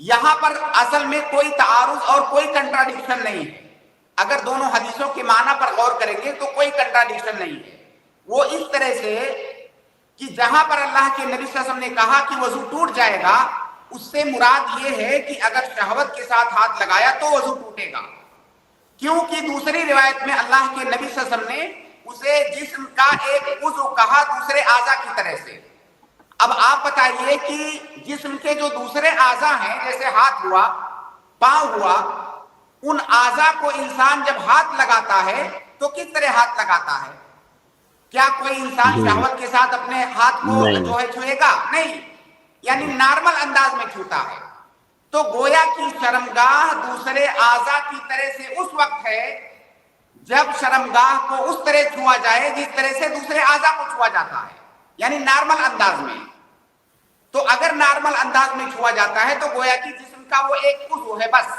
یہاں پر اصل میں کوئی تعارض اور کوئی کنٹراڈکشن نہیں ہے. اگر دونوں حدیثوں کے معنی پر غور کریں گے تو کوئی کنٹراڈکشن نہیں ہے. وہ اس طرح سے کہ جہاں پر اللہ کے نبی صلی اللہ علیہ وسلم نے کہا کہ وضو ٹوٹ جائے گا، اس سے مراد یہ ہے کہ اگر شہوت کے ساتھ ہاتھ لگایا تو وضو ٹوٹے گا، کیونکہ دوسری روایت میں اللہ کے نبی صلی اللہ علیہ وسلم نے اسے جسم کا ایک عضو کہا دوسرے اعضاء کی طرح سے. اب آپ بتائیے کہ جسم کے جو دوسرے اعضاء ہیں، جیسے ہاتھ ہوا، پاؤں ہوا، ان اعضاء کو انسان جب ہاتھ لگاتا ہے تو کس طرح ہاتھ لگاتا ہے؟ کیا کوئی انسان شہوت کے ساتھ اپنے ہاتھ کو جو ہے چھوئے گا؟ نہیں، یعنی نارمل انداز میں چھوتا ہے. تو گویا کی شرمگاہ دوسرے اعضاء کی طرح سے اس وقت ہے جب شرمگاہ کو اس طرح چھوا جائے جس طرح سے دوسرے اعضاء کو چھوا جاتا ہے، یعنی نارمل انداز میں. تو اگر نارمل انداز میں چھوا جاتا ہے تو گویا کی جسم کا وہ ایک عضو ہے بس.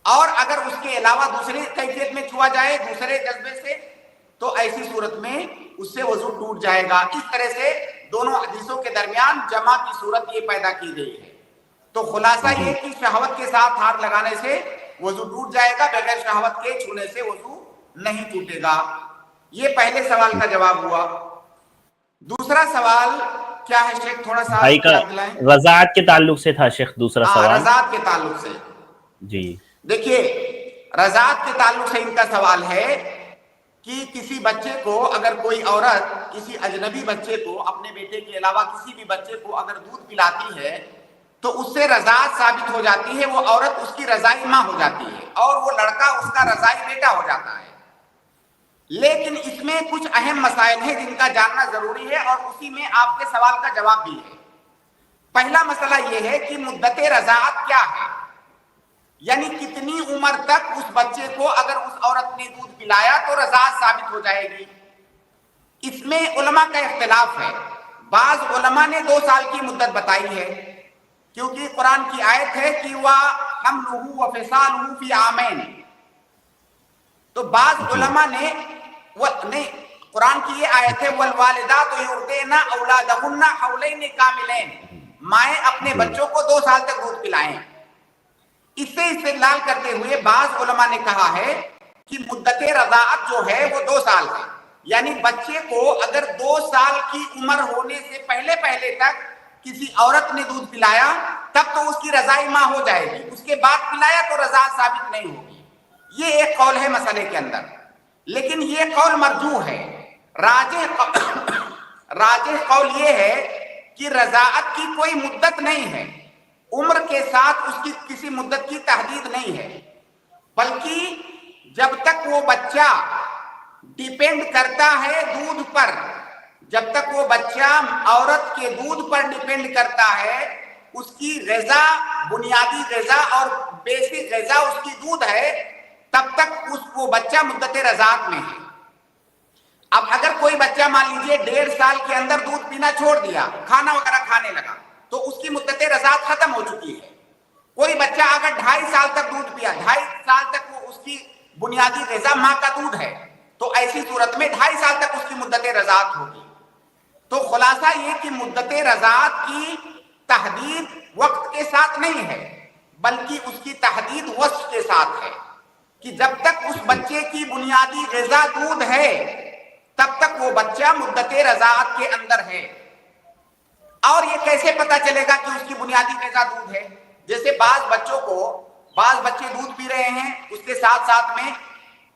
اور اگر اس کے علاوہ دوسری کیفیت میں چھوا جائے دوسرے جذبے سے تو ایسی صورت میں اس سے وضو ٹوٹ جائے گا. اس طرح سے دونوں حدیثوں کے درمیان جمع کی صورت یہ پیدا کی گئی ہے. تو خلاصہ یہ کہ شہوت کے ساتھ ہاتھ لگانے سے وضو ٹوٹ جائے گا، بغیر شہوت کے چھونے سے وضو نہیں ٹوٹے گا. یہ پہلے سوال کا جواب ہوا. دوسرا سوال کیا ہے شیخ؟ تھوڑا سا بھائی کا رضاعت کے تعلق سے تھا شیخ دوسرا سوال. رضاعت کے تعلق سے جی دیکھیے، رضاعت کے تعلق سے ان کا سوال ہے کہ کسی بچے کو اگر کوئی عورت کسی اجنبی بچے کو، اپنے بیٹے کے علاوہ کسی بھی بچے کو اگر دودھ پلاتی ہے تو اس سے رضاعت ثابت ہو جاتی ہے، وہ عورت اس کی رضائی ماں ہو جاتی ہے اور وہ لڑکا اس کا رضائی بیٹا ہو جاتا ہے. لیکن اس میں کچھ اہم مسائل ہیں جن کا جاننا ضروری ہے اور اسی میں آپ کے سوال کا جواب بھی ہے. پہلا مسئلہ یہ ہے کہ مدت رضاعت کیا ہے، یعنی کتنی عمر تک اس بچے کو اگر اس عورت نے دودھ پلایا تو رضاعت ثابت ہو جائے گی. اس میں علماء کا اختلاف ہے. بعض علماء نے 2 سال کی مدت بتائی ہے، کیونکہ قرآن کی آیت ہے کہ وَحَمْلُهُ وَفِصَالُهُ فِي عَامَيْنِ. تو بعض علماء نے قرآن کی یہ آیت ہے وَالْوَالِدَاتُ يُرْضِعْنَ أَوْلَادَهُنَّ حَوْلَيْنِ كَامِلَيْنِ، مائیں اپنے بچوں کو 2 سال تک دودھ پلائیں. اس سے استدلال کرتے ہوئے بعض علماء نے کہا ہے کہ مدت رضاعت جو ہے وہ 2 سال ہے، یعنی بچے کو اگر 2 سال کی عمر ہونے سے پہلے تک کسی عورت نے دودھ پلایا تب تو اس کی رضائی ماں ہو جائے گی، اس کے بعد پلایا تو رضاعت ثابت نہیں ہوگی. یہ ایک قول ہے مسئلے کے اندر، لیکن یہ قول مرجوح ہے. راجح قول یہ ہے کہ رضاعت کی کوئی مدت نہیں ہے، عمر کے ساتھ اس کی کسی مدت کی تحدید نہیں ہے، بلکہ جب تک وہ بچہ ڈیپینڈ کرتا ہے دودھ پر، جب تک وہ بچہ عورت کے دودھ پر ڈیپینڈ کرتا ہے، اس کی غذا بنیادی غذا اور بیسک غذا اس کی دودھ ہے، تب تک وہ بچہ مدت رضاعت میں ہے. اب اگر کوئی بچہ مان لیجئے 1.5 سال کے اندر دودھ پینا چھوڑ دیا، کھانا وغیرہ کھانے لگا تو اس کی مدت رضاعت ختم ہو چکی ہے. کوئی بچہ اگر 2.5 سال تک دودھ پیا، 2.5 سال تک وہ اس کی بنیادی غذا ماں کا دودھ ہے، تو ایسی صورت میں 2.5 سال تک اس کی مدت رضاعت ہوگی. تو خلاصہ یہ کہ مدت رضاعت کی تحدید وقت کے ساتھ نہیں ہے، بلکہ اس کی تحدید وصف کے ساتھ ہے کہ جب تک اس بچے کی بنیادی غذا دودھ ہے تب تک وہ بچہ مدت رضاعت کے اندر ہے. اور یہ کیسے پتا چلے گا کہ اس کی بنیادی غذا دودھ ہے؟ جیسے بعض بچے دودھ پی رہے ہیں، اس کے ساتھ ساتھ میں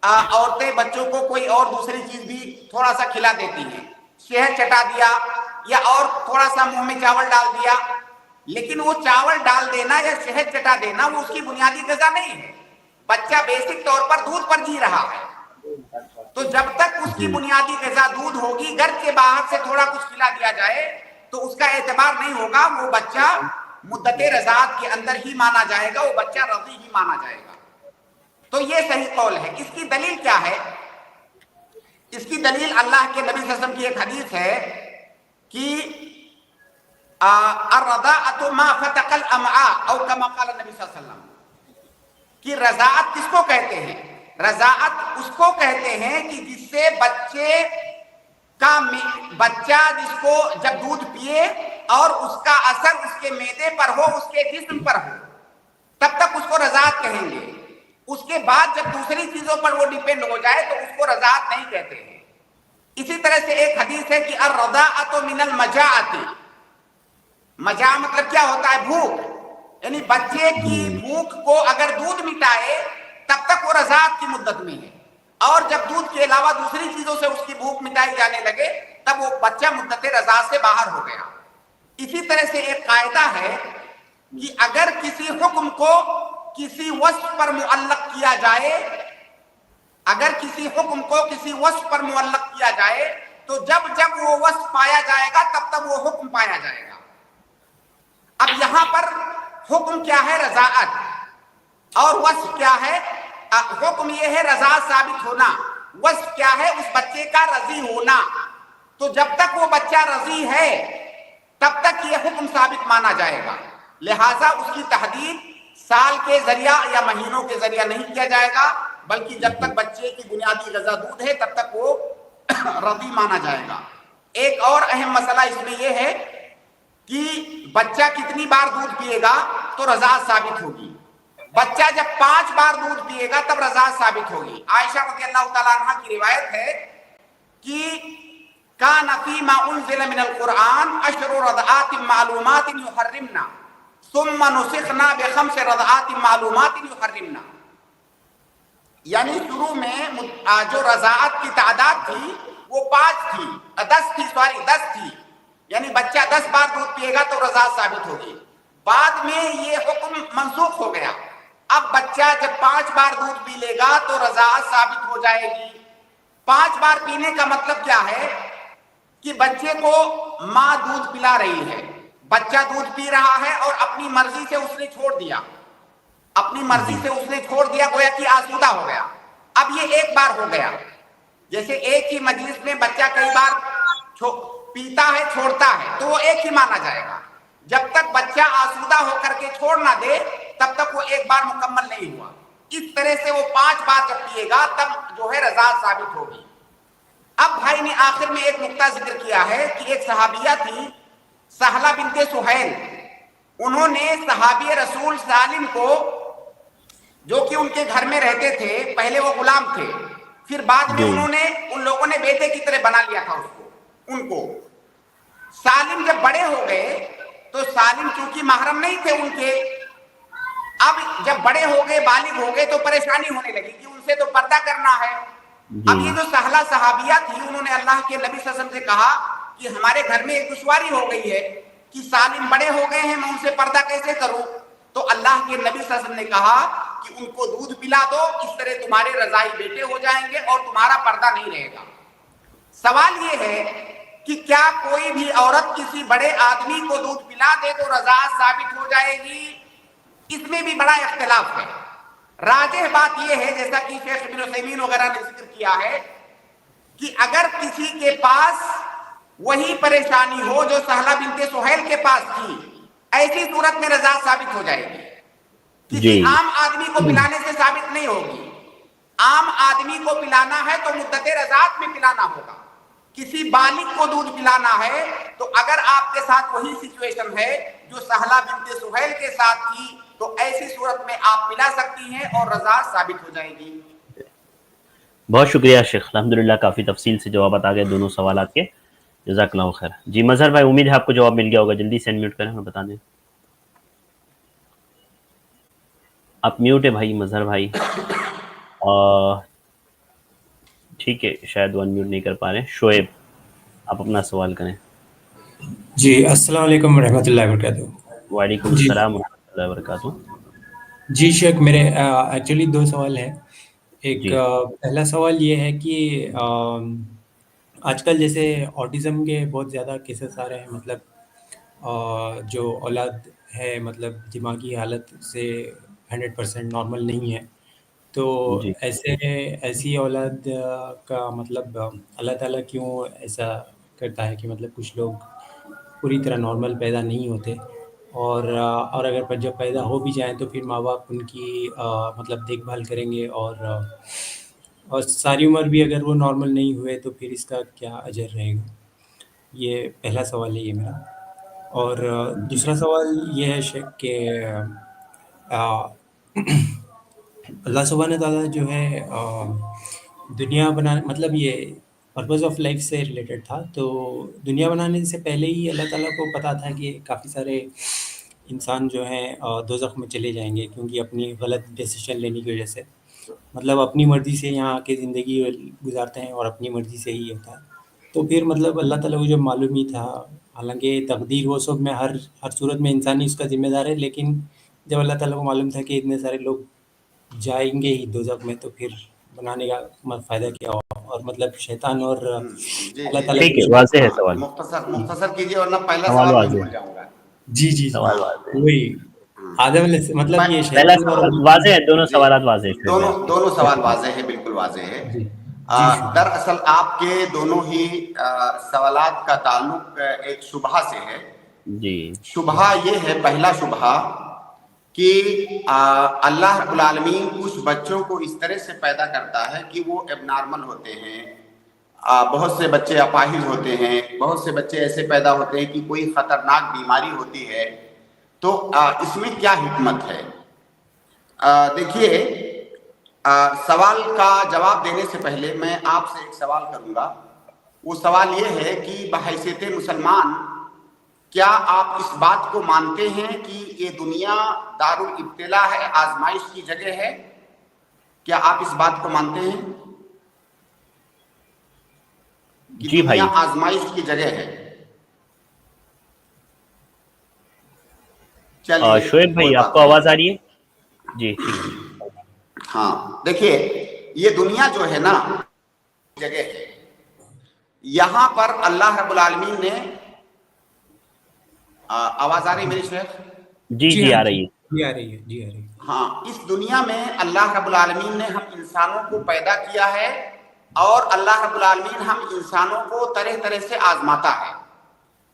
عورتیں بچوں کو کوئی اور دوسری چیز بھی تھوڑا سا کھلا دیتی ہیں، شہد چٹا دیا یا اور تھوڑا سا منہ میں چاول ڈال دیا، لیکن وہ چاول ڈال دینا یا شہد چٹا دینا وہ اس کی بنیادی غذا نہیں ہے. بچہ بیسک طور پر دودھ پر جی رہا ہے، تو جب تک اس کی بنیادی غذا دودھ ہوگی، گھر کے باہر سے تھوڑا کچھ کھلا دیا جائے تو اس کا اعتبار نہیں ہوگا، وہ بچہ مدت رضاعت کے اندر ہی مانا جائے گا، وہ بچہ رضی ہی مانا جائے گا. تو یہ صحیح قول ہے. اس کی دلیل کیا ہے؟ اس کی دلیل اللہ کے نبی صلی اللہ علیہ وسلم کی ایک حدیث ہے کہ الرضاعۃ ما فتق الامعاء او کما قال نبی صلی اللہ علیہ وسلم، کہ رضاعت کس کو کہتے ہیں؟ رضاعت اس کو کہتے ہیں کہ جس سے بچہ جس کو جب دودھ پیے اور اس کا اثر اس کے معدے پر ہو، اس کے جسم پر ہو، تب تک اس کو رضاعت کہیں گے. اس کے بعد جب دوسری چیزوں پر وہ ڈیپینڈ ہو جائے تو اس کو رضاعت نہیں کہتے ہیں. اسی طرح سے ایک حدیث ہے کہ الرضاعۃ من المجاعۃ. مجاع مطلب کیا ہوتا ہے؟ بھوک. یعنی بچے کی بھوک کو اگر دودھ مٹائے تب تک وہ رضاعت کی مدت میں ہے، اور جب دودھ کے علاوہ دوسری چیزوں سے اس کی بھوک مٹائی جانے لگے تب وہ بچہ مدت رضاعت سے باہر ہو گیا. اسی طرح سے ایک قاعدہ ہے کہ اگر کسی حکم کو کسی وصف پر معلق کیا جائے، اگر کسی حکم کو کسی وصف پر معلق کیا جائے تو جب جب وہ وصف پایا جائے گا تب تب وہ حکم پایا جائے گا. اب یہاں پر حکم کیا ہے؟ رضاعت. اور وصف کیا ہے؟ حکم یہ ہے رضاعت ثابت ہونا. وصف کیا ہے؟ اس بچے کا رضی ہونا. تو جب تک وہ بچہ رضی ہے تب تک یہ حکم ثابت مانا جائے گا. لہٰذا اس کی تحدید سال کے ذریعہ یا مہینوں کے ذریعہ نہیں کیا جائے گا، بلکہ جب تک بچے کی بنیادی غذا دودھ ہے تب تک وہ رضی مانا جائے گا. ایک اور اہم مسئلہ اس میں یہ ہے کہ بچہ کتنی بار دودھ پیے گا تو رضاعت ثابت ہوگی. بچہ جب 5 بار دودھ پیے گا تب رضاعت ثابت ہوگی. عائشہ رضی اللہ تعالیٰ عنہ کی روایت ہے کہ کان فیما انزل من القرآن 10 رضعات معلومات یحرمنا ثم نسخنا ب5 رضعات معلومات یحرمنا. یعنی شروع میں جو رضاعت کی تعداد تھی وہ 5 تھی، 10 تھی. یعنی بچہ 10 بار دودھ پیے گا تو رضاعت ثابت ہوگی. بعد میں یہ حکم منسوخ ہو گیا. اب بچہ جب 5 بار دودھ پی لے گا تو رضاعت ثابت ہو جائے گی. 5 بار پینے کا مطلب کیا ہے؟ کہ بچے کو ماں دودھ پلا رہی ہے، بچہ دودھ پی رہا ہے اور اپنی مرضی سے اس نے چھوڑ دیا، گویا کہ آسودہ ہو گیا. اب یہ ایک بار ہو گیا. جیسے ایک ہی مجلس میں بچہ کئی بار پیتا ہے چھوڑتا ہے تو وہ ایک ہی مانا جائے گا. جب تک بچہ آسودہ ہو کر کے چھوڑ نہ دے تب تک وہ ایک بار مکمل نہیں ہوا. اس طرح سے وہ 5 بار جب پیے گا تب جو ہے رضاعت ثابت ہوگی. اب بھائی نے آخر میں ایک نقطہ ذکر کیا ہے کہ ایک صحابیہ تھی سہلہ بنت سہیل. انہوں نے صحابی رسول سالم کو، جو کہ ان کے گھر میں رہتے تھے، پہلے وہ غلام تھے، پھر بعد میں ان لوگوں نے بیٹے کی طرح بنا لیا تھا ان کو. سالم جب بڑے ہو گئے تو سالم چونکہ محرم نہیں تھے ان کے، اب جب بڑے ہو گئے بالغ ہو گئے تو پریشانی ہونے لگی کہ ان سے تو پردہ کرنا ہے. اب یہ جو سہلہ صحابیہ تھی انہوں نے اللہ کے نبی صلی اللہ علیہ وسلم سے کہا کہ ہمارے گھر میں ایک دشواری ہو گئی ہے کہ سالم بڑے ہو گئے ہیں، میں ان سے پردہ کیسے کروں؟ تو اللہ کے نبی صلی اللہ علیہ وسلم نے کہا کہ ان کو دودھ پلا دو، اس طرح تمہارے رضائی بیٹے ہو جائیں گے اور تمہارا پردہ نہیں رہے گا. سوال یہ ہے کہ کیا کوئی بھی عورت کسی بڑے آدمی کو دودھ پلا دے تو رضاعت ثابت ہو جائے گی؟ اس میں بھی بڑا اختلاف ہے. راجح بات یہ ہے، جیسا کہ شیخ ابن عثیمین وغیرہ نے ذکر کیا ہے، کہ اگر کسی کے پاس وہی پریشانی ہو جو سہلہ بنت سہیل کے پاس تھی، ایسی صورت میں رضاعت ثابت ہو جائے گی. کسی عام آدمی کو پلانے سے ثابت نہیں ہوگی. عام آدمی کو پلانا ہے تو مدت رضاعت میں پلانا ہوگا. کسی بالغ کو دودھ پلانا ہے تو اگر آپ کے ساتھ وہی سچویشن ہے جو سہلہ بنت سہیل کے ساتھ تھی تو ایسی صورت میں آپ پلا سکتی ہیں اور رضاعت ثابت ہو جائے گی. بہت شکریہ شیخ، الحمدللہ کافی تفصیل سے جوابات آ گئے دونوں سوالات کے. جزاک اللہ خیر. جی مظہر بھائی، امید ہے آپ کو جواب مل گیا ہوگا، جلدی سے انمیوٹ کریں اور بتا دیں. آپ میوٹ ہے بھائی مظہر بھائی. ٹھیک ہے، شاید وہ انمیوٹ نہیں کر پا رہے. شعیب، آپ اپنا سوال کریں. جی السلام علیکم ورحمۃ اللہ وبرکاتہ. وعلیکم السلام ورحمۃ اللہ وبرکاتہ. جی شیخ، میرے ایکچولی 2 سوال ہیں. ایک جی پہلا سوال یہ ہے کہ آج کل جیسے آٹزم کے بہت زیادہ کیسز آ رہے ہیں، مطلب جو اولاد ہے مطلب دماغی حالت سے 100% نارمل نہیں ہے، تو جی ایسی اولاد کا مطلب اللہ تعالیٰ کیوں ایسا کرتا ہے کہ مطلب کچھ لوگ پوری طرح نارمل پیدا نہیں ہوتے، اور اگر جب پیدا ہو بھی جائیں تو پھر ماں باپ ان کی مطلب دیکھ بھال کریں گے، اور ساری عمر بھی اگر وہ نارمل نہیں ہوئے تو پھر اس کا کیا اجر رہے گا؟ یہ پہلا سوال ہے یہ میرا. اور دوسرا سوال یہ ہے شیخ کہ آ، اللہ سبحانہ تعالیٰ جو ہے دنیا بنانے مطلب یہ پرپز آف لائف سے ریلیٹڈ تھا. تو دنیا بنانے سے پہلے ہی اللہ تعالیٰ کو پتہ تھا کہ کافی سارے انسان جو ہیں دوزخ میں چلے جائیں گے کیونکہ اپنی غلط ڈیسیشن لینے کی وجہ سے. مطلب اپنی مرضی سے یہاں آ کے زندگی گزارتے ہیں اور اپنی مرضی سے ہی ہوتا ہے. تو پھر مطلب اللہ تعالیٰ کو جب معلوم ہی تھا، حالانکہ تقدیر وہ سب میں ہر صورت میں انسانی اس کا ذمہ دار ہے، لیکن جب اللہ تعالیٰ کو معلوم تھا کہ اتنے سارے لوگ جائیں گے ہی دوزخ میں تو پھر بنانے کا فائدہ کیا ہوا. اور مطلب شیطان اور جی اللہ جی تعالیٰ ٹھیک کے ہے، واضح ہے ہاں سوال. مختصر کیجیے ورنہ پہلا سوال سوال میں واضح بھول ہے. جاؤں گا. جی سوال واضح ہے. وہی آدم علیہ مطلب یہ پہلا شیطان اور سوال واضح ہے، دونوں جی سوالات واضح ہے. دونوں سوال واضح ہے، بالکل واضح ہے. جی جی شکریہ. دراصل آپ کے دونوں ہی سوالات کا تعلق ایک شبہہ سے ہے. جی شبہہ یہ ہے، پہلا شبہہ کہ اللہ رب العالمین کچھ بچوں کو اس طرح سے پیدا کرتا ہے کہ وہ اب نارمل ہوتے ہیں. بہت سے بچے اپاہج ہوتے ہیں، بہت سے بچے ایسے پیدا ہوتے ہیں کہ کوئی خطرناک بیماری ہوتی ہے. تو اس میں کیا حکمت ہے؟ دیکھیے، سوال کا جواب دینے سے پہلے میں آپ سے ایک سوال کروں گا. وہ سوال یہ ہے کہ بحیثیت مسلمان کیا آپ اس بات کو مانتے ہیں کہ یہ دنیا دارالابتلاء ہے، آزمائش کی جگہ ہے؟ کیا آپ اس بات کو مانتے ہیں کہ جی بھائی. دنیا آزمائش کی جگہ ہے؟ چلیے، شعیب بھائی کوئی آپ بات کو نہیں. آواز آ رہی ہے؟ جی ٹھیک ہے. ہاں دیکھیے، یہ دنیا جو ہے نا جگہ ہے، یہاں پر اللہ رب العالمین نے آواز آ رہی میری شیخ؟ جی جی جی ہاں آ جی رہی ہے. جی آ رہی ہے جی آ رہی ہے. ہاں، اس دنیا میں اللہ رب العالمین نے ہم انسانوں کو پیدا کیا ہے، اور اللہ رب العالمین ہم انسانوں کو طرح طرح سے آزماتا ہے.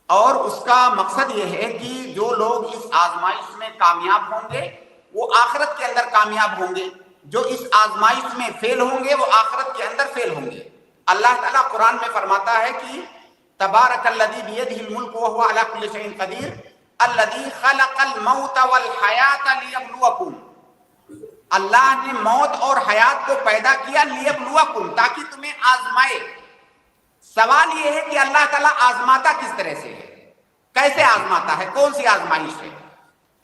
اور اس کا مقصد یہ ہے کہ جو لوگ اس آزمائش میں کامیاب ہوں گے وہ آخرت کے اندر کامیاب ہوں گے، جو اس آزمائش میں فیل ہوں گے وہ آخرت کے اندر فیل ہوں گے. اللہ تعالیٰ قرآن میں فرماتا ہے کہ تبارک الذی بیدہ الملک وہو علی کل شیء قدیر الذی خلق الموت والحیات لیبلوکم. اللہ نے موت اور حیات کو پیدا کیا لیبلوکم، تاکہ تمہیں آزمائے. سوال یہ ہے کہ اللہ تعالیٰ آزماتا کس طرح سے ہے، کیسے آزماتا ہے، کون سی آزمائش ہے؟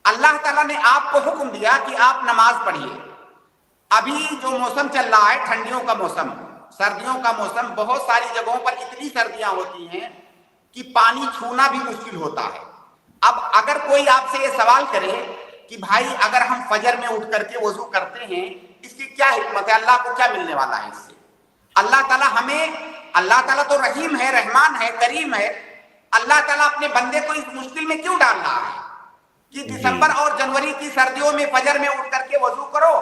اللہ تعالیٰ نے آپ کو حکم دیا کہ آپ نماز پڑھیے. ابھی جو موسم چل رہا ہے، ٹھنڈیوں کا موسم، سردیوں کا موسم، بہت ساری جگہوں پر اتنی سردیاں ہوتی ہیں کہ پانی چھونا بھی مشکل ہوتا ہے. اب اگر کوئی آپ سے یہ سوال کرے کہ بھائی اگر ہم فجر میں اٹھ کر کے وضو کرتے ہیں اس کی کیا حکمت ہے، اللہ کو کیا ملنے والا ہے اس سے؟ اللہ تعالیٰ تو رحیم ہے، رحمان ہے، کریم ہے. اللہ تعالیٰ اپنے بندے کو اس مشکل میں کیوں ڈال رہا ہے کہ دسمبر اور جنوری کی سردیوں میں فجر میں اٹھ کر کے وضو کرو،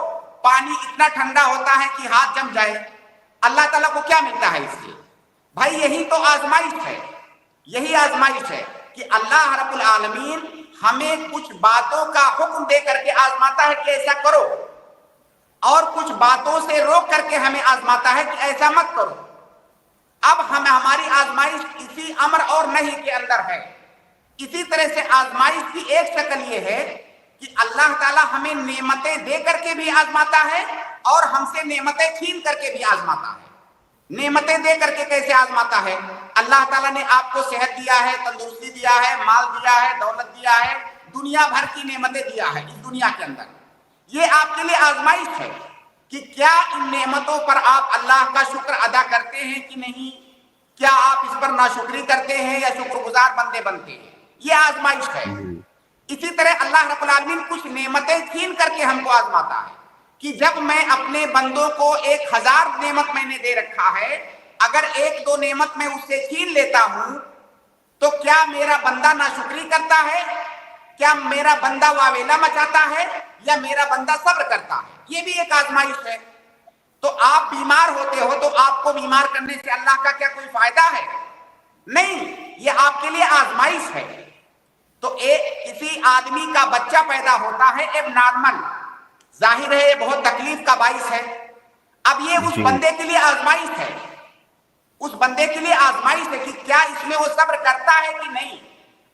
پانی اتنا ٹھنڈا ہوتا ہے کہ ہاتھ جم جائے؟ اللہ تعالیٰ کو کیا ملتا ہے اس سے؟ بھائی یہی تو آزمائش ہے، یہی آزمائش ہے کہ اللہ رب العالمین ہمیں کچھ باتوں کا حکم دے کر کے آزماتا ہے کہ ایسا کرو، اور کچھ باتوں سے روک کر کے ہمیں آزماتا ہے کہ ایسا مت کرو. اب ہماری آزمائش اسی امر اور نہیں کے اندر ہے. اسی طرح سے آزمائش کی ایک شکل یہ ہے کہ اللہ تعالیٰ ہمیں نعمتیں دے کر کے بھی آزماتا ہے اور ہم سے نعمتیں چھین کر کے بھی آزماتا ہے. نعمتیں دے کر کے کیسے آزماتا ہے؟ اللہ تعالیٰ نے آپ کو صحت دیا ہے، تندرستی دیا ہے، مال دیا ہے، دولت دیا ہے، دنیا بھر کی نعمتیں دیا ہے اس دنیا کے اندر. یہ آپ کے لیے آزمائش ہے کہ کیا ان نعمتوں پر آپ اللہ کا شکر ادا کرتے ہیں کہ نہیں، کیا آپ اس پر ناشکری کرتے ہیں یا شکر گزار بندے بنتے ہیں. یہ آزمائش ہے. اسی طرح اللہ رب العالمین کچھ نعمتیں چھین کر کے ہم کو آزماتا ہے کہ جب میں اپنے بندوں کو 1000 نعمت میں نے دے رکھا ہے، اگر 1-2 نعمت میں اس سے چھین لیتا ہوں تو کیا میرا بندہ ناشکری کرتا ہے، کیا میرا بندہ واویلا مچاتا ہے، یا میرا بندہ صبر کرتا ہے؟ یہ بھی ایک آزمائش ہے. تو آپ بیمار ہوتے ہو تو آپ کو بیمار کرنے سے اللہ کا کیا کوئی فائدہ ہے؟ نہیں، یہ آپ کے لیے آزمائش ہے. تو کسی آدمی کا بچہ پیدا ہوتا ہے اب نارمل، ظاہر ہے یہ بہت تکلیف کا باعث ہے. اب یہ اس بندے کے لیے آزمائش ہے، اس بندے کے لیے آزمائش ہے کہ کیا اس میں وہ صبر کرتا ہے کہ نہیں.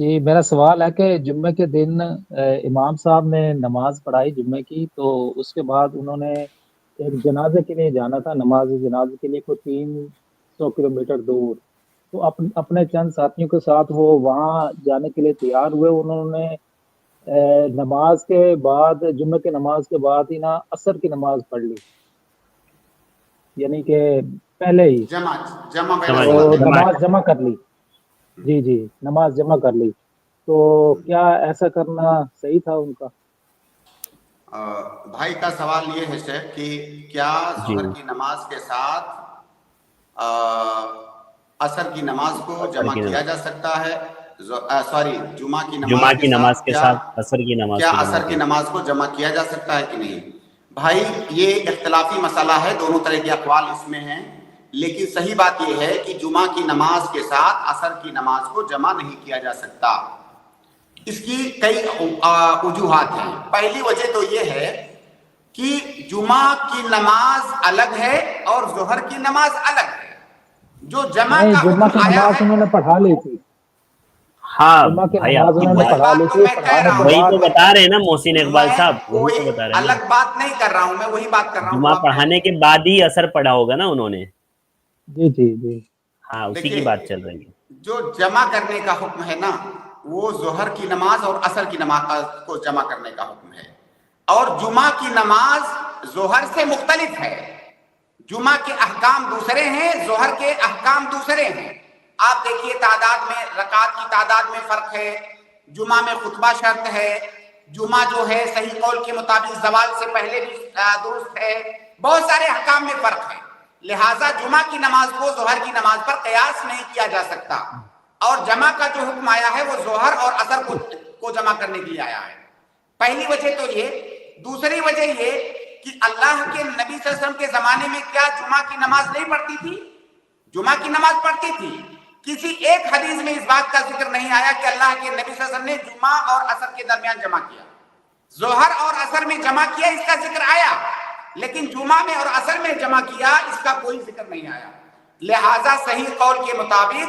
جی میرا سوال ہے کہ جمعے کے دن امام صاحب نے نماز پڑھائی جمعے کی، تو اس کے بعد انہوں نے ایک جنازے کے لیے جانا تھا، نماز جنازے کے لیے کوئی 300 کلومیٹر دور، تو اپنے چند ساتھیوں کے ساتھ وہ وہاں جانے کے لیے تیار ہوئے. انہوں نے نماز کے بعد، جمعے کی نماز کے بعد ہی نا عصر کی نماز پڑھ لی، یعنی کہ پہلے ہی جمع جمع بین سمجھ تو الصلاتین. نماز جمع کر لی. جی جی نماز جمع کر لی، تو کیا ایسا کرنا صحیح تھا ان کا؟ بھائی کا سوال یہ ہے شیخ کہ کیا جی ظہر کی نماز کے ساتھ عصر کی نماز کو عصر جمع کی کیا نماز، جا سکتا ہے؟ سوری، جمعہ کی جمعہ نماز کے کی نماز ساتھ کے کیا ساتھ عصر کی نماز کیا کو جمع عصر کی کیا؟ نماز کو جمع کیا جا سکتا ہے کہ نہیں؟ بھائی یہ اختلافی مسئلہ ہے، دونوں طرح کے اقوال اس میں ہیں، لیکن صحیح بات یہ ہے کہ جمعہ کی نماز کے ساتھ عصر کی نماز کو جمع نہیں کیا جا سکتا. اس کی کئی وجوہات ہیں. پہلی وجہ تو یہ ہے کہ جمعہ کی نماز الگ ہے اور ظہر کی نماز الگ ہے. جو جمع نہیں، کا جمعہ حکم کی آیا نماز ہے، انہوں نے پڑھا لی تھی، ہاں جمعہ کی بھائی آپ نماز کی انہوں نے وہی بات پڑھا لی بات تو تھی، میں کہہ پڑھانے رہا کے وہی ہوں. تو بعد بتا رہے ہیں نا محسن اقبال میں صاحب، وہی کوئی تو بتا رہے ہیں نا. الگ بات نہیں کر رہا ہوں، میں وہی بات کر رہا ہوں جو جمعہ آپ کہہ رہے پڑھانے ہیں. کے بعد ہی اثر پڑا ہوگا نا انہوں نے. جی جی جی ہاں اسی کی دیکھیے، بات چل رہی ہے. جو جمع کرنے کا حکم ہے نا، وہ ظہر کی نماز اور عصر کی نماز کو جمع کرنے کا حکم ہے، اور جمعہ کی نماز ظہر سے مختلف ہے. جمعہ کے احکام دوسرے ہیں، ظہر کے احکام دوسرے ہیں. آپ دیکھیے تعداد میں، رکعت کی تعداد میں فرق ہے، جمعہ میں خطبہ شرط ہے، جمعہ جو ہے صحیح قول کے مطابق زوال سے پہلے بھی درست ہے، بہت سارے احکام میں فرق ہے. لہٰذا جمعہ کی نماز کو ظہر کی نماز پر قیاس نہیں کیا جا سکتا، اور جمع کا جو حکم آیا ہے وہ ظہر اور عصر کو جمع کرنے کے لیے آیا ہے. پہلی وجہ تو یہ. دوسری وجہ یہ کہ اللہ کے نبی صلی اللہ علیہ وسلم کے زمانے میں کیا جمعہ کی نماز نہیں پڑھتی تھی؟ جمعہ کی نماز پڑھتی تھی. کسی ایک حدیث میں اس بات کا ذکر نہیں آیا کہ اللہ کے نبی صلی اللہ علیہ وسلم نے جمعہ اور عصر کے درمیان جمع کیا. ظہر اور عصر میں جمع کیا اس کا ذکر آیا، لیکن جمعہ میں اور عصر میں جمع کیا اس کا کوئی ذکر نہیں آیا. لہٰذا صحیح قول کے مطابق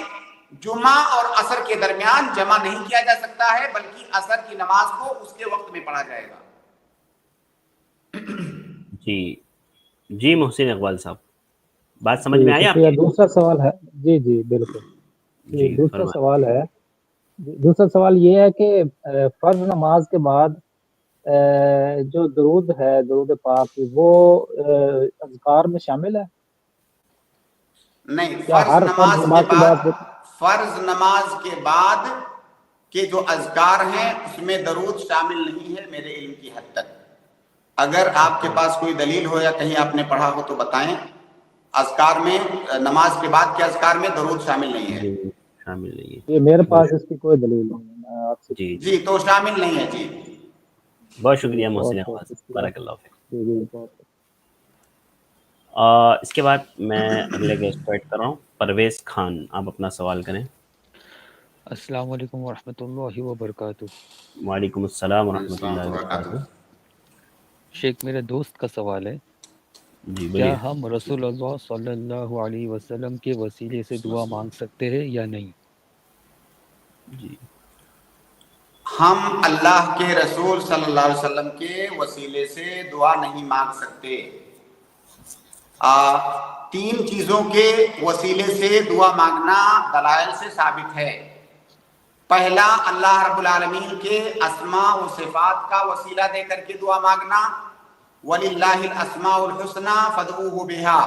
جمعہ اور عصر کے درمیان جمع نہیں کیا جا سکتا ہے، بلکہ عصر کی نماز کو اس کے وقت میں پڑھا جائے گا. جی جی محسن اقبال صاحب، بات سمجھ میں جی آئی آپ شکریہ. کی؟ دوسرا سوال ہے. جی جی بالکل. جی جی دوسرا فرمائیں. سوال ہے. دوسرا سوال یہ ہے کہ فرض نماز کے بعد جو درود ہے، درود پاک، وہ اذکار میں شامل ہے؟ نہیں، کیا ہر فرض نماز کے بعد؟ فرض نماز کے بعد کے جو اذکار ہیں اس میں درود شامل نہیں ہے میرے علم کی حد تک. اگر آپ کے پاس کوئی دلیل ہو یا کہیں آپ نے پڑھا ہو تو بتائیں. اذکار میں، نماز کے بعد کے اذکار میں درود شامل نہیں ہے. جی شامل نہیں ہے. یہ میرے بہت پاس اس کی کوئی دلیل نہیں ہے، میں آپ سے جی جی تو شامل نہیں ہے. جی بہت جی شکریہ محسن بہت اقبال بہت صاحب، شکریہ. بارک اللہ فیک. جی جی بہت اس کے بعد میں اگلے گیسٹ کو ایڈ کر رہا ہوں، پرویز خان. آپ اپنا سوال کریں. السلام علیکم ورحمۃ اللہ وبرکاتہ. وعلیکم السلام ورحمۃ السلام اللہ وبرکاتہ. وبرکاتہ. شیخ میرے دوست کا سوال ہے، جی کیا بولیے. ہم رسول اللہ صلی اللہ علیہ وسلم کے وسیلے سے دعا مانگ سکتے ہیں یا نہیں؟ جی ہم اللہ کے رسول صلی اللہ علیہ وسلم کے وسیلے سے دعا نہیں مانگ سکتے. 3 چیزوں کے وسیلے سے دعا مانگنا دلائل سے ثابت ہے. پہلا، اللہ رب العالمین کے اسماء و صفات کا وسیلہ دے کر کے دعا مانگنا. وَلِلَّهِ الْأَسْمَاءُ الْحُسْنَى فَادْعُوهُ بِهَا.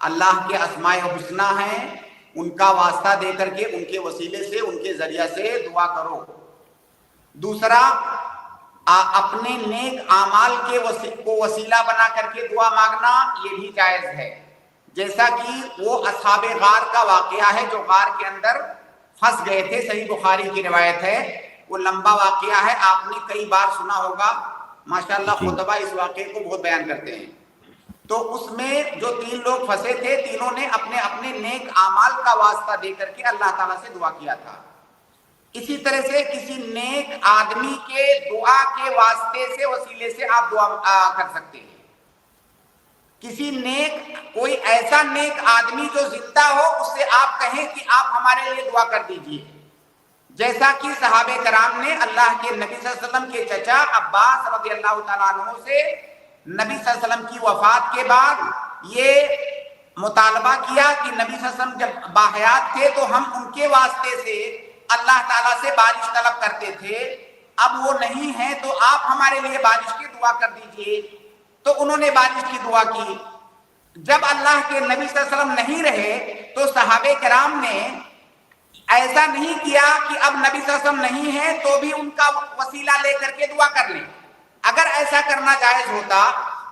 اللہ کے اسماء حسنہ ہیں، ان کا واسطہ دے کر کے، ان کے وسیلے سے، ان کے ذریعہ سے دعا کرو. دوسرا، اپنے نیک اعمال کو وسیلہ بنا کر کے دعا مانگنا یہ بھی جائز ہے، جیسا کہ وہ اصحاب غار کا واقعہ ہے جو غار کے اندر پھنس گئے تھے. صحیح بخاری کی روایت ہے، وہ لمبا واقعہ ہے، آپ نے کئی بار سنا ہوگا. ماشاءاللہ جی خطبہ اس واقعے کو بہت بیان کرتے ہیں. تو اس میں جو 3 لوگ پھنسے تھے، تینوں نے اپنے اپنے نیک اعمال کا واسطہ دے کر کے اللہ تعالیٰ سے دعا کیا تھا. اسی طرح سے کسی نیک آدمی کے دعا کے واسطے سے، وسیلے سے آپ دعا کر سکتے ہیں. کسی کوئی ایسا نیک آدمی جو زندہ ہو، اس سے آپ کہیں کہ آپ ہمارے لیے دعا کر دیجئے. جیسا کہ صحابہ کرام نے اللہ کے نبی صلی اللہ علیہ وسلم کے چچا عباس رضی اللہ تعالیٰ عنہ سے نبی صلی اللہ علیہ وسلم کی وفات کے بعد یہ مطالبہ کیا کہ نبی صلی اللہ علیہ وسلم جب باحیات تھے تو ہم ان کے واسطے سے اللہ تعالیٰ سے بارش طلب کرتے تھے، اب وہ نہیں ہیں تو آپ ہمارے لیے بارش کی دعا کر دیجئے۔ تو انہوں نے بارش کی دعا کی۔ جب اللہ کے نبی صلی اللہ علیہ وسلم نہیں رہے تو صحابہ کرام نے ایسا نہیں کیا کہ اب نبی صلی اللہ علیہ وسلم نہیں ہے تو بھی ان کا وسیلہ لے کر کے دعا کر لیں۔ اگر ایسا کرنا جائز ہوتا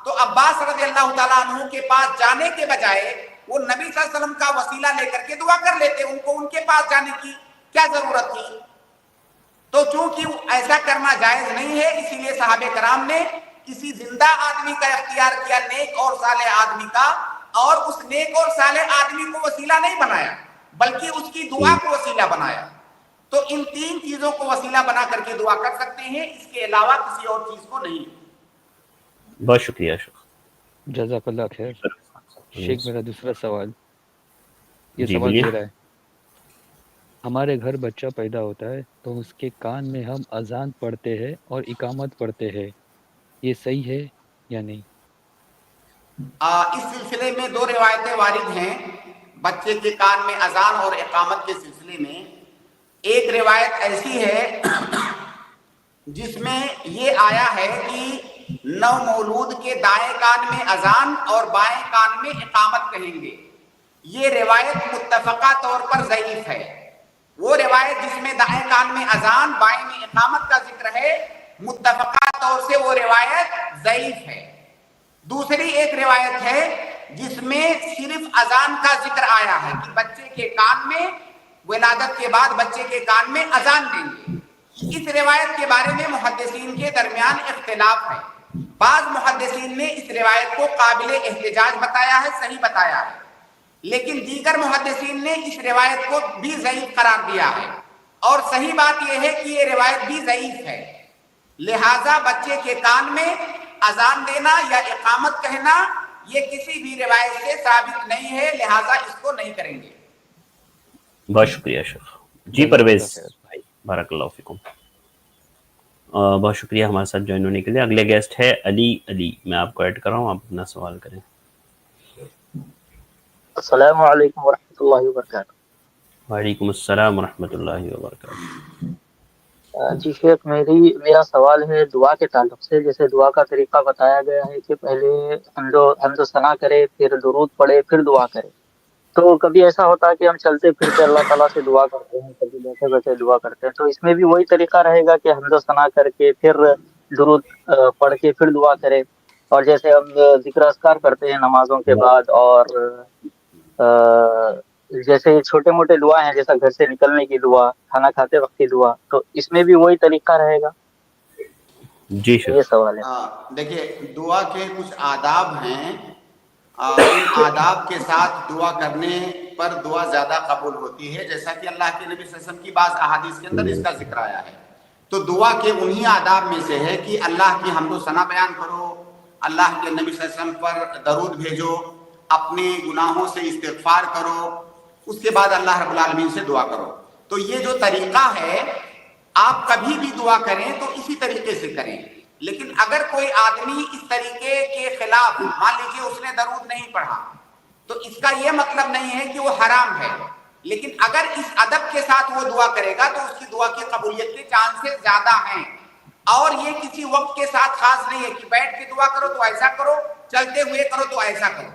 تو عباس رضی اللہ تعالیٰ عنہ کے پاس جانے کے بجائے وہ نبی صلی اللہ علیہ وسلم کا وسیلہ لے کر کے دعا کر لیتے، ان کو ان کے پاس جانے کی کیا ضرورت تھی؟ تو چونکہ ایسا کرنا جائز نہیں ہے، اسی لیے صحابہ کرام نے کسی زندہ آدمی کا اختیار کیا، نیک اور صالح آدمی کا، اور اس نیک اور صالح آدمی کو وسیلہ نہیں بنایا بلکہ اس کی دعا کو وسیلہ بنایا۔ تو ان تین چیزوں کو وسیلہ بنا کر کے دعا کر سکتے ہیں، اس کے علاوہ کسی اور چیز کو نہیں۔ بہت شکریہ شیخ، جزاک اللہ خیر۔ شیخ میرا دوسرا سوال یہ جی سوال بولیے۔ میرا ہے، ہمارے گھر بچہ پیدا ہوتا ہے تو اس کے کان میں ہم اذان پڑھتے ہیں اور اقامت پڑھتے ہیں، یہ صحیح ہے یا نہیں؟ اس سلسلے میں دو روایتیں وارد ہیں بچے کے کان میں اذان اور اقامت کے سلسلے میں۔ ایک روایت ایسی ہے جس میں یہ آیا ہے کہ نو مولود کے دائیں کان میں اذان اور بائیں کان میں اقامت کہیں گے۔ یہ روایت متفقہ طور پر ضعیف ہے۔ وہ روایت جس میں دائیں کان میں اذان بائیں میں اقامت کا ذکر ہے، متفقہ طور سے وہ روایت ضعیف ہے۔ دوسری ایک روایت ہے جس میں صرف اذان کا ذکر آیا ہے کہ بچے کے کان میں ولادت کے بعد بچے کے کان میں اذان دیں گے۔ اس روایت کے بارے میں محدثین کے درمیان اختلاف ہے۔ بعض محدثین نے اس روایت کو قابل احتجاج بتایا ہے، صحیح بتایا ہے، لیکن دیگر محدثین نے اس روایت کو بھی ضعیف قرار دیا ہے، اور صحیح بات یہ ہے کہ یہ روایت بھی ضعیف ہے۔ لہذا بچے کے کان میں اذان دینا یا اقامت کہنا یہ کسی بھی روایت سے ثابت نہیں ہے، لہذا اس کو نہیں کریں گے۔ بہت شکریہ شیخ۔ جی پرویز بھائی، بارک اللہ فیکم، بہت شکریہ ہمارے ساتھ جوائن ہونے کے لیے۔ اگلے گیسٹ ہے علی، میں آپ کو ایڈ کر رہا ہوں، آپ اپنا سوال کریں۔ السلام علیکم ورحمۃ اللہ وبرکاتہ۔ وعلیکم السلام ورحمۃ اللہ وبرکاتہ۔ جی شیخ، میرا سوال ہے دعا کے تعلق سے۔ جیسے دعا کا طریقہ بتایا گیا ہے کہ پہلے حمد و ثنا کرے، پھر درود پڑھے، پھر دعا کرے، تو کبھی ایسا ہوتا ہے کہ ہم چلتے پھرتے اللہ تعالیٰ سے دعا کرتے ہیں، کبھی بیٹھے بیٹھے دعا کرتے ہیں، تو اس میں بھی وہی طریقہ رہے گا کہ حمد و ثنا کر کے پھر درود پڑھ کے پھر دعا کرے؟ اور جیسے ہم ذکر اذکار کرتے ہیں نمازوں کے بعد، اور جیسے چھوٹے موٹے دعا ہیں جیسا گھر سے نکلنے کی دعا، کھانا کھاتے وقت کی دعا، تو اس میں بھی وہی طریقہ رہے گا؟ جی شیخ، یہ سوال ہے۔ دیکھیے، دعا کے کچھ آداب ہیں، ان آداب کے ساتھ دعا کرنے پر دعا زیادہ قبول ہوتی ہے، جیسا کہ اللہ کے نبی صلی اللہ علیہ وسلم کی بعض احادیث کے اندر اس کا ذکر آیا ہے۔ تو دعا کے انہی آداب میں سے ہے کہ اللہ کی حمد و ثنا بیان کرو، اللہ کے نبی صلی اللہ علیہ وسلم پر درود بھیجو، اپنے گناہوں سے استغفار کرو، اس کے بعد اللہ رب العالمین سے دعا کرو۔ تو یہ جو طریقہ ہے، آپ کبھی بھی دعا کریں تو اسی طریقے سے کریں۔ لیکن اگر کوئی آدمی اس طریقے کے خلاف، مان لیجیے اس نے درود نہیں پڑھا، تو اس کا یہ مطلب نہیں ہے کہ وہ حرام ہے، لیکن اگر اس ادب کے ساتھ وہ دعا کرے گا تو اس کی دعا کی قبولیت کے چانسز زیادہ ہیں۔ اور یہ کسی وقت کے ساتھ خاص نہیں ہے کہ بیٹھ کے دعا کرو تو ایسا کرو، چلتے ہوئے کرو تو ایسا کرو۔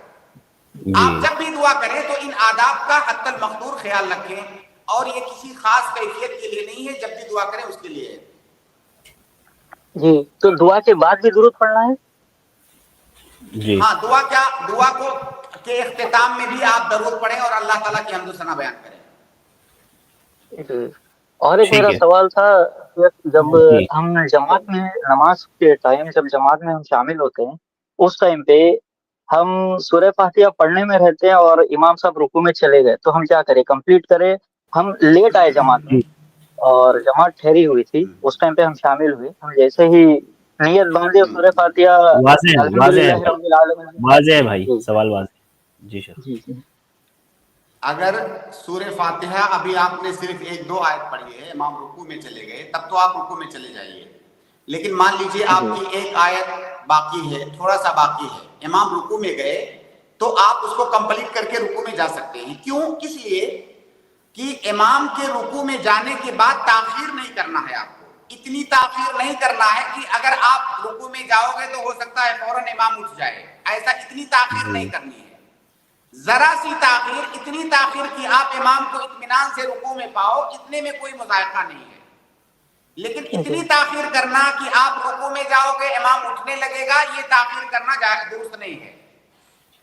آپ جب بھی دعا کریں تو ان آداب کا حتی المقدور خیال رکھیں، اور یہ کسی خاص کیفیت کے لیے نہیں ہے، جب بھی دعا کریں اس کے لیے ہے۔ جی، تو دعا کے بعد بھی درود پڑھنا ہے؟ جی ہاں، دعا کو کے اختتام میں بھی آپ درود پڑھیں اور اللہ تعالیٰ کی حمد و ثنا بیان کریں۔ اور ایک میرا سوال تھا، جب جی ہم جماعت میں نماز کے ٹائم، جب جماعت میں ہم شامل ہوتے ہیں، اس ٹائم پہ ہم سورہ فاتحہ پڑھنے میں رہتے ہیں اور امام صاحب رکوع میں چلے گئے، تو ہم کیا کریں؟ کمپلیٹ کریں؟ ہم لیٹ آئے جماعت میں اور جماعت ٹھہری ہوئی تھی، اس ٹائم پہ ہم شامل ہوئے، ہم جیسے ہی نیت باندھے سورہ فاتحہ الحمدللہ رب العالمین، واضح ہے بھائی، سوال واضح۔ جی سر، جی جی، اگر سورہ فاتحہ ابھی آپ نے صرف 1-2 آیت پڑھی ہے، امام رکوع میں چلے گئے، تب تو آپ رکوع میں چلے جائیے. لیکن مان لیجیے آپ کی ایک آیت باقی ہے، تھوڑا سا باقی ہے، امام رکوع میں گئے تو آپ اس کو کمپلیٹ کر کے رکوع میں جا سکتے ہیں. کیوں؟ اس لیے کہ امام کے رکوع میں جانے کے بعد تاخیر نہیں کرنا ہے. آپ کو اتنی تاخیر نہیں کرنا ہے کہ اگر آپ رکوع میں جاؤ گے تو ہو سکتا ہے فوراً امام اٹھ جائے. ایسا اتنی تاخیر نہیں کرنی ہے. ذرا سی تاخیر، اتنی تاخیر کہ آپ امام کو اطمینان سے رکوع میں پاؤ، اتنے میں کوئی مذائقہ نہیں ہے. لیکن اتنی تاخیر کرنا کہ آپ رکوع میں جاؤ گے امام اٹھنے لگے گا، یہ تاخیر کرنا درست نہیں ہے.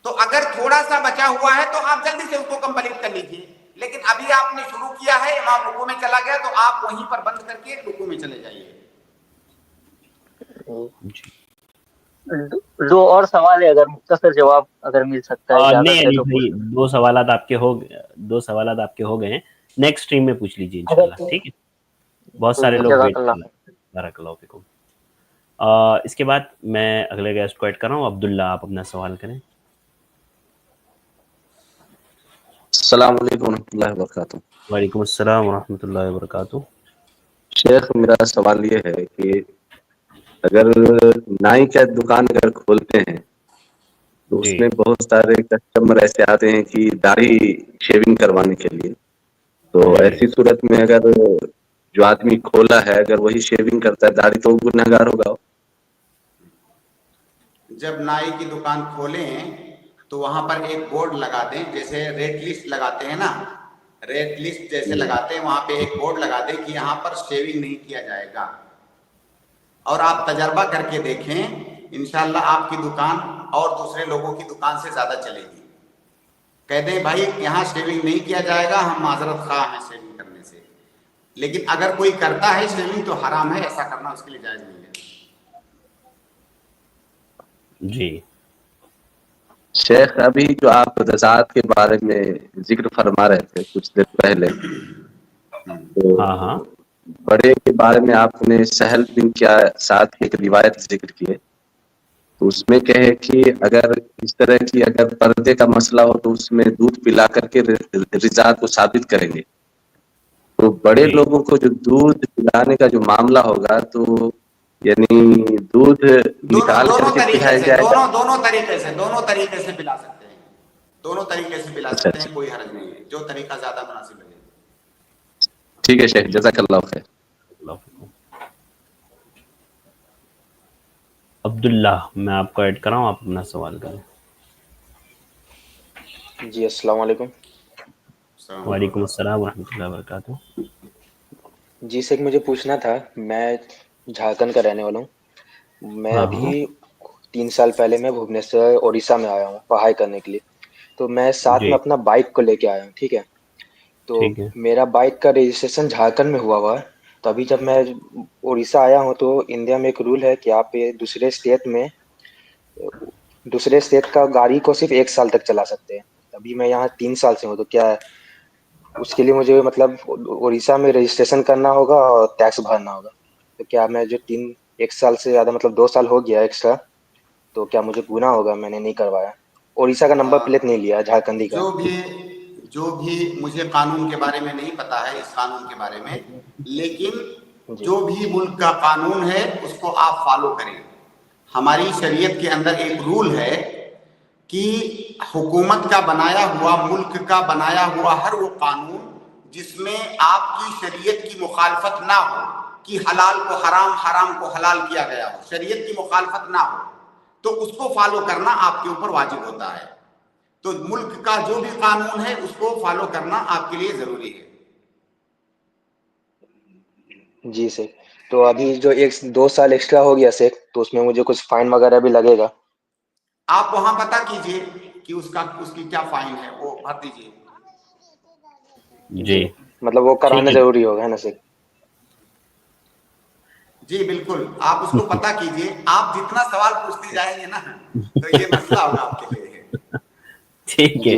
تو اگر تھوڑا سا بچا ہوا ہے تو آپ جلدی سے اس کو کمپلیٹ کر لیجیے. لیکن ابھی آپ نے شروع کیا ہے، امام رکوع میں چلا گیا تو آپ وہیں پر بند کر کے رکوع میں چلے جائیے. دو اور سوال ہے، اگر مختصر جواب اگر مل سکتا ہے نہیں اجازت ہے علی تو پوچھ بھائی، لوں. 2 سوالات آپ کے ہو گئے ہیں. نیکسٹ اسٹریم میں پوچھ لیجیے انشاءاللہ. ٹھیک ہے، بہت سارے لوگ جزاک ویٹ اللہ کر رہے ہیں. بارک اللہ فیکم. اس کے بعد میں اگلے گیسٹ کو ایڈ کر رہا ہوں. عبداللہ، آپ اپنا سوال کریں. السلام علیکم ورحمۃ اللہ وبرکاتہ. وعلیکم السلام ورحمۃ اللہ وبرکاتہ. شیخ، میرا سوال یہ ہے کہ اگر نائی کا دکان اگر کھولتے ہیں تو اس جی میں بہت سارے کسٹمر ایسے آتے ہیں کہ داڑھی شیونگ کروانے کے لیے. تو ایسی صورت میں اگر جو آدمی کھولا ہے اگر وہی شیونگ کرتا ہے داڑھی، تو وہ گنہگار ہوگا. جب نائی کی دکان کھولیں تو وہاں پر ایک بورڈ لگا دیں، جیسے ریٹ لسٹ لگاتے ہیں نا، ریٹ لسٹ جیسے لگاتے ہیں، وہاں پہ ایک بورڈ لگا دیں کہ یہاں پر شیونگ نہیں کیا جائے گا. اور آپ تجربہ کر کے دیکھیں، انشاءاللہ آپ کی دکان اور دوسرے لوگوں کی دکان سے زیادہ چلے گی. کہہ دیں بھائی یہاں شیونگ نہیں کیا جائے گا، ہم معذرت خواہ ہیں شیونگ کرنے سے. لیکن اگر کوئی کرتا ہے شیونگ تو حرام ہے، ایسا کرنا اس کے لیے جائز نہیں ہے. جی شیخ، ابھی جو آپ رضاعت کے بارے میں ذکر فرما رہے تھے کچھ دیر پہلے، تو ہاں ہاں بڑے کے بارے میں آپ نے سہل بن کیا ساتھ ایک روایت ذکر کی ہے. تو اس میں کہے کہ اگر اس طرح کی اگر پردے کا مسئلہ ہو تو اس میں دودھ پلا کر کے رضاعت کو ثابت کریں گے. تو بڑے جی لوگوں کو جو دودھ پلانے کا جو معاملہ ہوگا تو یعنی دودھ نکال کر دونوں کے طریقے پلایا سے جائے گا. دونوں طریقے سے پلا سکتے ہیں. دونوں طریقے سے پلا اچھا سکتے ہیں، اچھا، کوئی حرج نہیں ہے، جو طریقہ زیادہ مناسب لگے. ٹھیک ہے شیخ، جزاک اللہ خیر. اللہ فیکم. عبداللہ، میں آپ کو ایڈ کر رہا ہوں، آپ اپنا سوال کریں. جی السلام علیکم. السلام وعلیکم علیکم. السلام ورحمۃ اللہ وبرکاتہ. جی سر، مجھے پوچھنا تھا، میں جھارکھنڈ کا رہنے والا ہوں. میں ہاں ہاں ابھی 3 سال پہلے میں بھوبنیشور اڑیسہ میں آیا ہوں پڑھائی کرنے کے لیے. تو میں ساتھ جی میں اپنا بائک کو لے کے آیا ہوں. ٹھیک ہے، تو ٹھیک ہے. میرا بائک کا رجسٹریشن جھارکھنڈ میں ہوا ہے. تو ابھی جب میں اڑیسہ آیا ہوں تو انڈیا میں ایک رول ہے کہ آپ دوسرے اسٹیٹ کا گاڑی کو صرف 1 سال تک چلا سکتے ہیں. ابھی میں یہاں 3 سال سے ہوں، تو کیا اس کے لیے مجھے مطلب اڑیسہ میں رجسٹریشن کرنا ہوگا اور ٹیکس بھرنا ہوگا؟ تو کیا میں جو 1 سال سے زیادہ مطلب 2 سال ہو گیا ایکسٹرا، تو کیا مجھے گناہ ہوگا؟ میں نے نہیں کروایا، اڑیسہ کا نمبر پلیٹ نہیں لیا، جھارکھنڈی کا. جو بھی مجھے قانون کے بارے میں نہیں پتا ہے، اس قانون کے بارے میں، لیکن جی جو بھی ملک کا قانون ہے اس کو آپ فالو کریں. ہماری شریعت کے اندر ایک رول ہے کہ حکومت کا بنایا ہوا، ملک کا بنایا ہوا ہر وہ قانون جس میں آپ کی شریعت کی مخالفت نہ ہو، کہ حلال کو حرام، حرام کو حلال کیا گیا ہو، شریعت کی مخالفت نہ ہو، تو اس کو فالو کرنا آپ کے اوپر واجب ہوتا ہے. تو ملک کا جو بھی قانون ہے اس کو فالو کرنا آپ کے لیے ضروری ہے. جی سر. تو ابھی جو 2 سال ایکسٹرا ہو گیا سر، تو اس میں مجھے کچھ فائن وغیرہ بھی لگے گا؟ آپ وہاں پتہ کیجئے کہ اس کی کیا فائن ہے، وہ بھر دیجئے. جی جی مطلب وہ ٹھیک کرانا ہے. ضروری ہوگا، ہے نا سر؟ جی بالکل، آپ اس کو پتہ کیجئے. آپ جتنا سوال پوچھتے جائیں گے نا تو یہ مسئلہ ہوگا آپ کے لیے. ٹھیک ہے، جی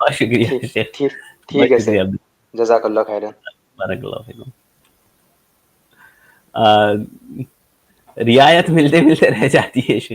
بہت ٹھیک شکریہ شیخ، ٹھیک ٹھیک بہت ہے شکریہ. سر، جزاک اللہ خیرا. بارک اللہ فیکم. رعایت ملتے ملتے رہ جاتی ہے.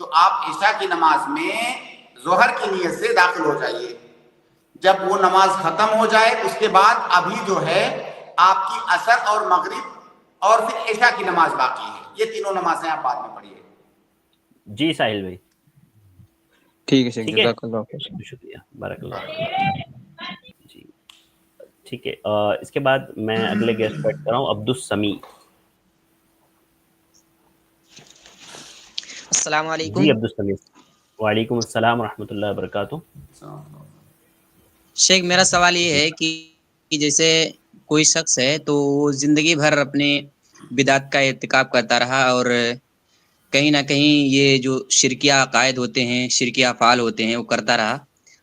تو آپ عشاء کی نماز میں ظہر کی نیت سے داخل ہو جائیے. جب وہ نماز ختم ہو جائے اس کے بعد ابھی جو ہے آپ کی عصر اور مغرب اور پھر عشاء کی نماز باقی ہے. یہ تینوں نمازیں آپ بعد میں پڑھیے. جی ساحل بھائی ٹھیک ہے شیخ، ٹھیک ہے، جزاک اللہ خیر. شکریہ، بارک اللہ. جی ٹھیک ہے. اس کے بعد میں اگلے گیسٹ کو ایڈ کر رہا ہوں، عبدالسمیع. السلام علیکم. جی عبدالسمیع، وعلیکم السلام ورحمۃ اللہ وبرکاتہ. شیخ میرا سوال یہ ہے کہ جیسے کوئی شخص ہے تو وہ زندگی بھر اپنے بدعت کا ارتکاب کرتا رہا اور کہیں نہ کہیں یہ جو شرکیہ عقائد ہوتے ہیں، شرکیہ افعال ہوتے ہیں، وہ کرتا رہا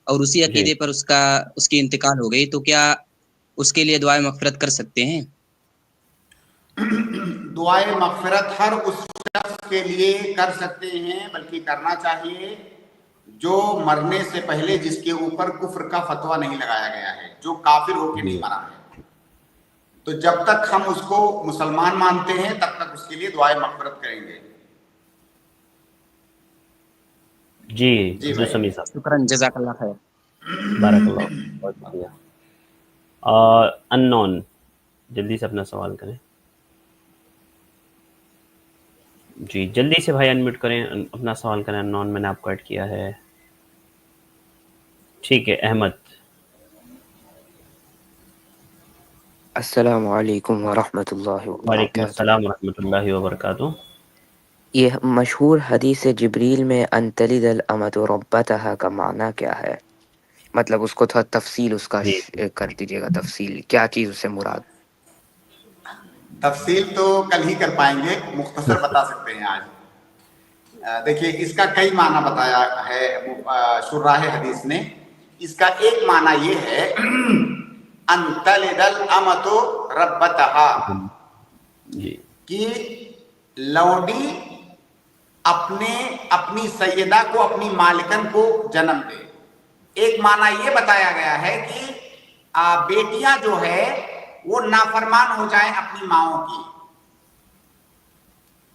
اور اسی عقیدے پر اس کی انتقال ہو گئی، تو کیا اس کے لیے دعائے مغفرت کر سکتے ہیں؟ دعائے مغفرت ہر اس شخص کے لیے کر سکتے ہیں، بلکہ کرنا چاہیے جو مرنے سے پہلے جس کے اوپر کفر کا فتویٰ نہیں لگایا گیا ہے، جو کافر ہو کے نہیں مرا ہے. تو جب تک ہم اس کو مسلمان مانتے ہیں تب تک اس کے لیے دعائے مغفرت کریں گے. جی عبدالسمیع صاحب، شکراً، جزاک اللہ خیر. بارک اللہ، بہت شکریہ. انون، جلدی سے اپنا سوال کریں. جی جلدی سے بھائی انمیوٹ کریں، اپنا سوال کریں. انون میں نے آپ کو ایڈ کیا ہے. ٹھیک ہے. احمد. السلام علیکم ورحمۃ اللہ وعلیکم وبرکاتہ. السلام ورحمۃ اللہ وبرکاتہ. یہ مشہور حدیث جبریل میں ان تلد الامۃ ربتها کا معنی کیا ہے؟ مطلب اس کو تھوڑا تفصیل اس کا کر دیجیے گا، تفصیل کیا چیز اس سے مراد؟ تفصیل تو کل ہی کر پائیں گے، مختصر بتا سکتے ہیں آج. دیکھیے اس کا کئی معنی بتایا ہے شراح حدیث نے. اس کا ایک معنی یہ ہے ان تلد الامۃ ربتها، کہ لوڈی اپنی سیدہ کو، اپنی مالکن کو جنم دے. ایک معنی یہ بتایا گیا ہے کہ بیٹیاں جو ہے وہ نافرمان ہو جائیں اپنی ماؤں کی.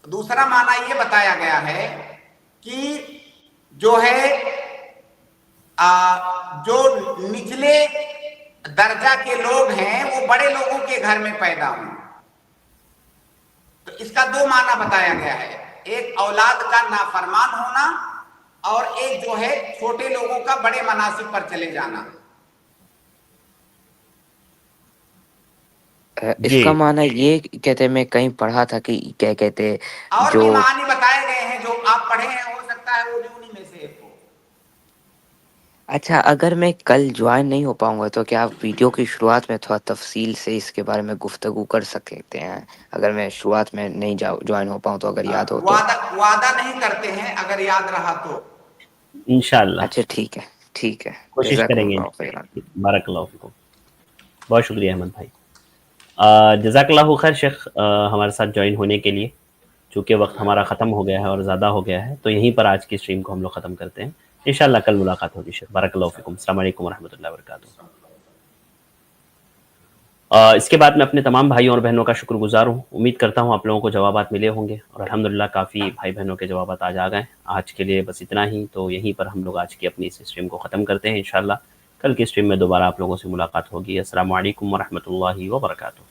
دوسرا معنی یہ بتایا گیا ہے کہ جو ہے جو نچلے درجہ کے لوگ ہیں وہ بڑے لوگوں کے گھر میں پیدا ہوں. تو اس کا دو معنی بتایا گیا ہے، ایک اولاد کا نافرمان ہونا اور ایک جو ہے چھوٹے لوگوں کا بڑے مناصب پر چلے جانا. اس کا معنی یہ کہتے، میں کہیں پڑھا تھا کہ کیا کہتے اور جو بھی معنی بتائے گئے ہیں جو آپ پڑھے ہیں، ہو سکتا ہے وہ بھی انہی میں سے ایک ہو. اچھا، اگر میں کل جوائن نہیں ہو پاؤں گا تو کیا آپ ویڈیو کی شروعات میں تھوڑا تفصیل سے اس کے بارے میں گفتگو کر سکتے ہیں؟ اگر میں شروعات میں نہیں جوائن ہو پاؤں تو اگر یاد ہو تو. وعدہ نہیں کرتے ہیں، اگر یاد رہا تو انشاءاللہ. اچھا ٹھیک ہے، ٹھیک ہے، کوشش جزاکم کریں گے. اللہ خیرا. بارک اللہ فیکم. بہت شکریہ احمد بھائی. جزاک اللہ خیر شیخ ہمارے ساتھ جوائن ہونے کے لیے. چونکہ وقت ہمارا ختم ہو گیا ہے اور زیادہ ہو گیا ہے تو یہیں پر آج کی اسٹریم کو ہم لوگ ختم کرتے ہیں. انشاءاللہ کل ملاقات ہوگی شیخ. بارک اللہ فیکم. السلام علیکم ورحمۃ اللہ وبرکاتہ. اس کے بعد میں اپنے تمام بھائیوں اور بہنوں کا شکر گزار ہوں. امید کرتا ہوں آپ لوگوں کو جوابات ملے ہوں گے اور الحمدللہ کافی بھائی بہنوں کے جوابات آج آ گئے. آج کے لیے بس اتنا ہی. تو یہیں پر ہم لوگ آج کی اپنی اس اسٹریم کو ختم کرتے ہیں. انشاءاللہ کل کی اسٹریم میں دوبارہ آپ لوگوں سے ملاقات ہوگی. السلام علیکم ورحمۃ اللہ وبرکاتہ.